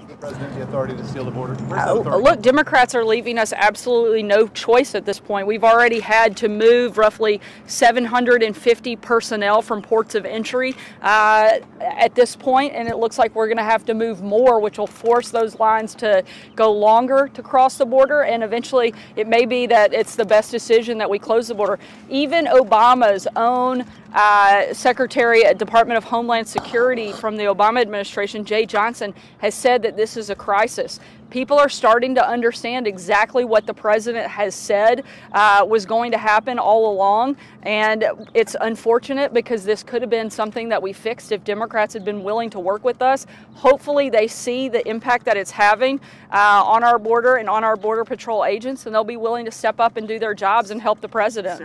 gives the president the authority to seal the border? Look, Democrats are leaving us absolutely no choice at this point. We've already had to move roughly 750 personnel from ports of entry at this point, and it looks like we're going to have to move more, which will force those lines to go longer to cross the border, and eventually it may be that it's the best decision that we close the border. Even Obama's own Secretary at Department of Homeland Security from the Obama administration, Jay Johnson, has said that this is a crisis. People are starting to understand exactly what the president has said was going to happen all along, and it's unfortunate because this could have been something that we fixed if Democrats had been willing to work with us. Hopefully they see the impact that it's having on our border and on our Border Patrol agents, and they'll be willing to step up and do their jobs and help the president.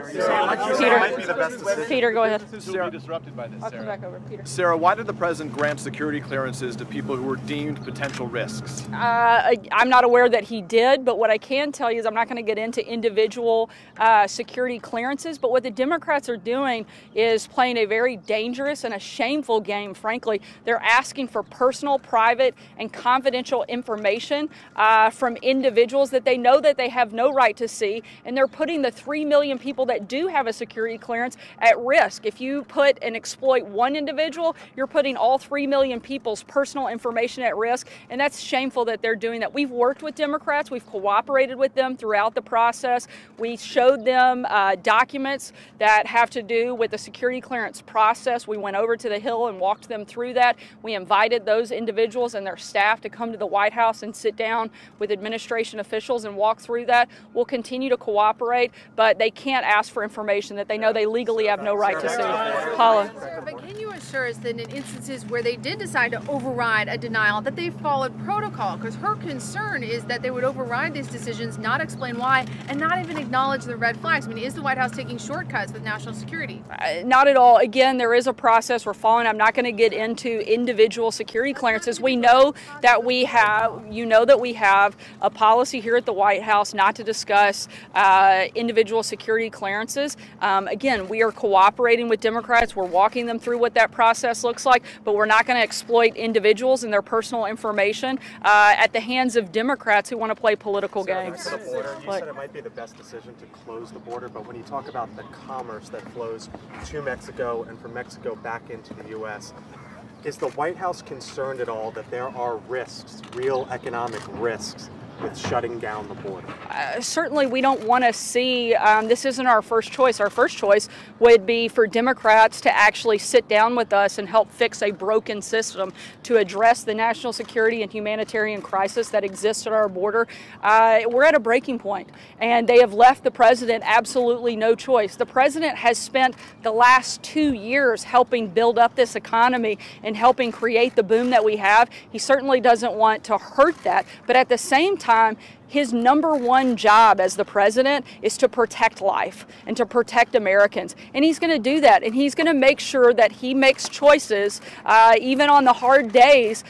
Peter, go ahead. Sarah, will be disrupted by this, I'll come back over, Peter. Sarah, why did the president grant security clearances to people who were deemed potential risks? I'm not aware that he did, but what I can tell you is I'm not going to get into individual security clearances, but what the Democrats are doing is playing a very dangerous and a shameful game, frankly. They're asking for personal, private, and confidential information from individuals that they know that they have no right to see, and they're putting the 3 million people that do have a security clearance at risk. If you put and exploit one individual, you're putting all 3 million people's personal information at risk, and that's shameful that they're doing that. We've worked with Democrats. We've cooperated with them throughout the process. We showed them documents that have to do with the security clearance process. We went over to the Hill and walked them through that. We invited those individuals and their staff to come to the White House and sit down with administration officials and walk through that. We'll continue to cooperate, but they can't ask for information that they know they legally have no right to see. Paula. But can you assure us that in instances where they did decide to override a denial, that they followed protocol? Because her concern is that they would override these decisions, not explain why, and not even acknowledge the red flags. I mean, is the White House taking shortcuts with national security? Not at all. Again, there is a process we're following. I'm not going to get into individual security clearances. We know that we have, a policy here at the White House not to discuss individual security clearances. Again, we are cooperating with Democrats. We're walking them through what that process looks like, but we're not going to exploit individuals and their personal information at the hands of Democrats who want to play political games. You said it might be the best decision to close the border, but when you talk about the commerce that flows to Mexico and from Mexico back into the U.S., is the White House concerned at all that there are risks, real economic risks, with shutting down the border? Certainly we don't want to see, this isn't our first choice. Our first choice would be for Democrats to actually sit down with us and help fix a broken system to address the national security and humanitarian crisis that exists at our border. We're at a breaking point, and they have left the president absolutely no choice. The president has spent the last 2 years helping build up this economy and helping create the boom that we have. He certainly doesn't want to hurt that, but at the same time, his number one job as the president is to protect life and to protect Americans. And he's going to do that. And he's going to make sure that he makes choices, even on the hard days,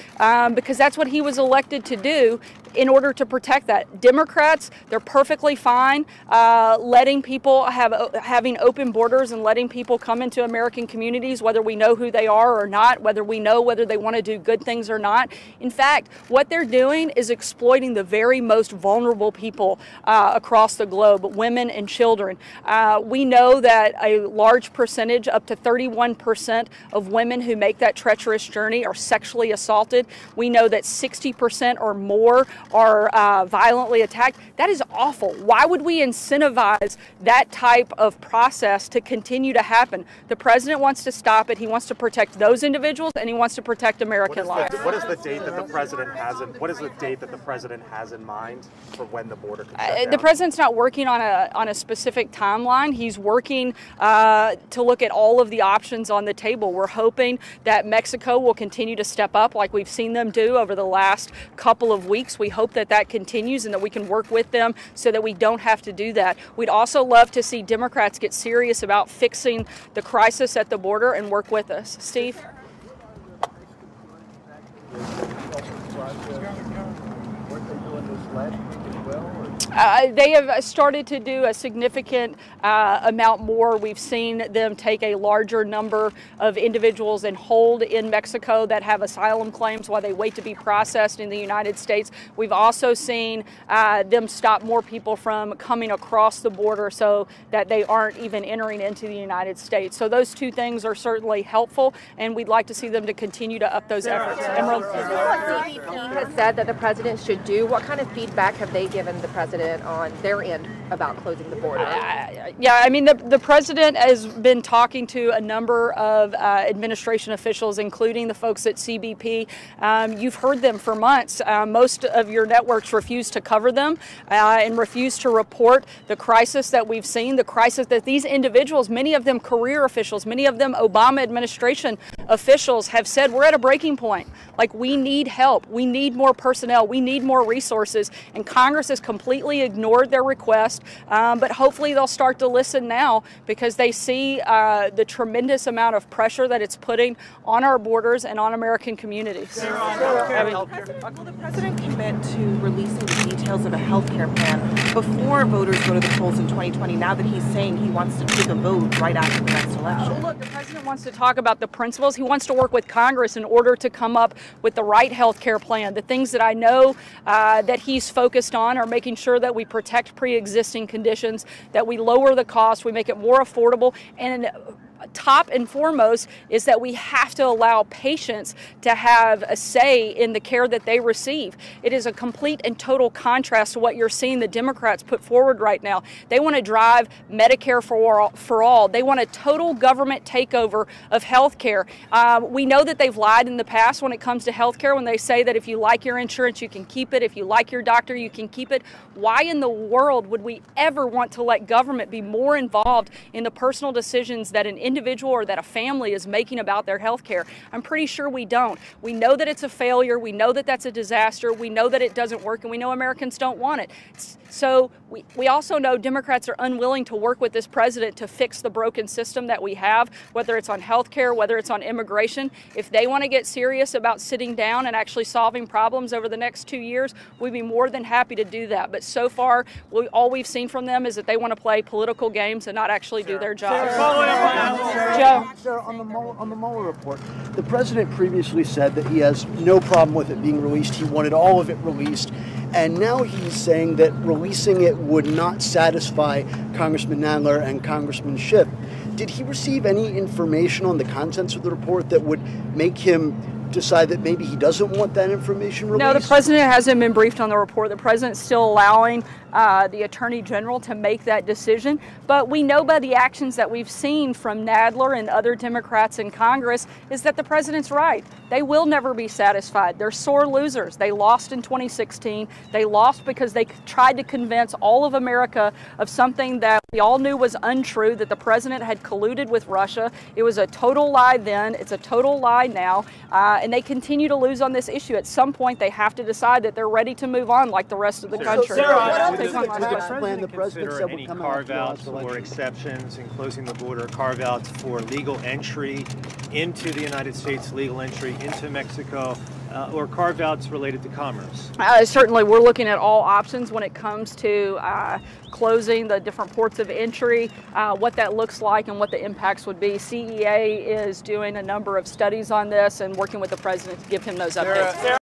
because that's what he was elected to do in order to protect that. Democrats, they're perfectly fine letting people having open borders and letting people come into American communities, whether we know who they are or not, whether we know whether they want to do good things or not. In fact, what they're doing is exploiting the very most vulnerable people across the globe, women and children. We know that a large percentage, up to 31% of women who make that treacherous journey are sexually assaulted. We know that 60% or more are violently attacked. That is awful. Why would we incentivize that type of process to continue to happen? The president wants to stop it. He wants to protect those individuals, and he wants to protect American lives. What is the date that the president has in? What is the date that the president has in mind for when the border can shut down? The president's not working on a specific timeline. He's working to look at all of the options on the table. We're hoping that Mexico will continue to step up like we've seen them do over the last couple of weeks. We hope that that continues and that we can work with them so that we don't have to do that. We'd also love to see Democrats get serious about fixing the crisis at the border and work with us. Steve? Weren't they doing this last week as well? They have started to do a significant amount more. We've seen them take a larger number of individuals and hold in Mexico that have asylum claims while they wait to be processed in the United States. We've also seen them stop more people from coming across the border so that they aren't even entering into the United States. So those two things are certainly helpful, and we'd like to see them to continue to up those efforts. Emerald? Is this what CBP has said that the president should do? What kind of feedback have they given the president on their end about closing the border? Yeah, I mean, the president has been talking to a number of administration officials, including the folks at CBP. You've heard them for months. Most of your networks refuse to cover them and refuse to report the crisis that we've seen, the crisis that these individuals, many of them career officials, many of them Obama administration officials, have said we're at a breaking point. Like, we need help. We need more personnel. We need more resources. And Congress has completely ignored their request. But hopefully they'll start to listen now, because they see the tremendous amount of pressure that it's putting on our borders and on American communities. Will the president commit to releasing the details of a health care plan before voters go to the polls in 2020, now that he's saying he wants to take a vote right after the next election? Look, the president wants to talk about the principles. He wants to work with Congress in order to come up with the right health care plan. The things that I know that he's focused on are making sure that we protect pre-existing conditions, that we lower the cost, we make it more affordable, and top and foremost is that we have to allow patients to have a say in the care that they receive. It is a complete and total contrast to what you're seeing the Democrats put forward right now. They want to drive Medicare for all. They want a total government takeover of health care. We know that they've lied in the past when it comes to health care, when they say that if you like your insurance, you can keep it. If you like your doctor, you can keep it. Why in the world would we ever want to let government be more involved in the personal decisions that an individual or that a family is making about their health care? I'm pretty sure we don't. We know that it's a failure. We know that that's a disaster. We know that it doesn't work, and we know Americans don't want it. So we also know Democrats are unwilling to work with this president to fix the broken system that we have, whether it's on health care, whether it's on immigration. If they want to get serious about sitting down and actually solving problems over the next 2 years, we'd be more than happy to do that. But so far, all we've seen from them is that they want to play political games and not actually do their job. Sarah, on the Mueller report, the president previously said that he has no problem with it being released. He wanted all of it released. And now he's saying that releasing it would not satisfy Congressman Nadler and Congressman Schiff. Did he receive any information on the contents of the report that would make him decide that maybe he doesn't want that information released? No, the president hasn't been briefed on the report. The president's still allowing the Attorney General to make that decision. But we know by the actions that we've seen from Nadler and other Democrats in Congress is that the president's right. They will never be satisfied. They're sore losers. They lost in 2016. They lost because they tried to convince all of America of something that we all knew was untrue, that the president had colluded with Russia. It was a total lie then. It's a total lie now. And they continue to lose on this issue. At some point, they have to decide that they're ready to move on like the rest of the country. Does the president consider any carve-outs or exceptions in closing the border, carve-outs for legal entry into the United States, legal entry into Mexico, or carve-outs related to commerce? Certainly, we're looking at all options when it comes to closing the different ports of entry, what that looks like and what the impacts would be. CEA is doing a number of studies on this and working with the president to give him those updates.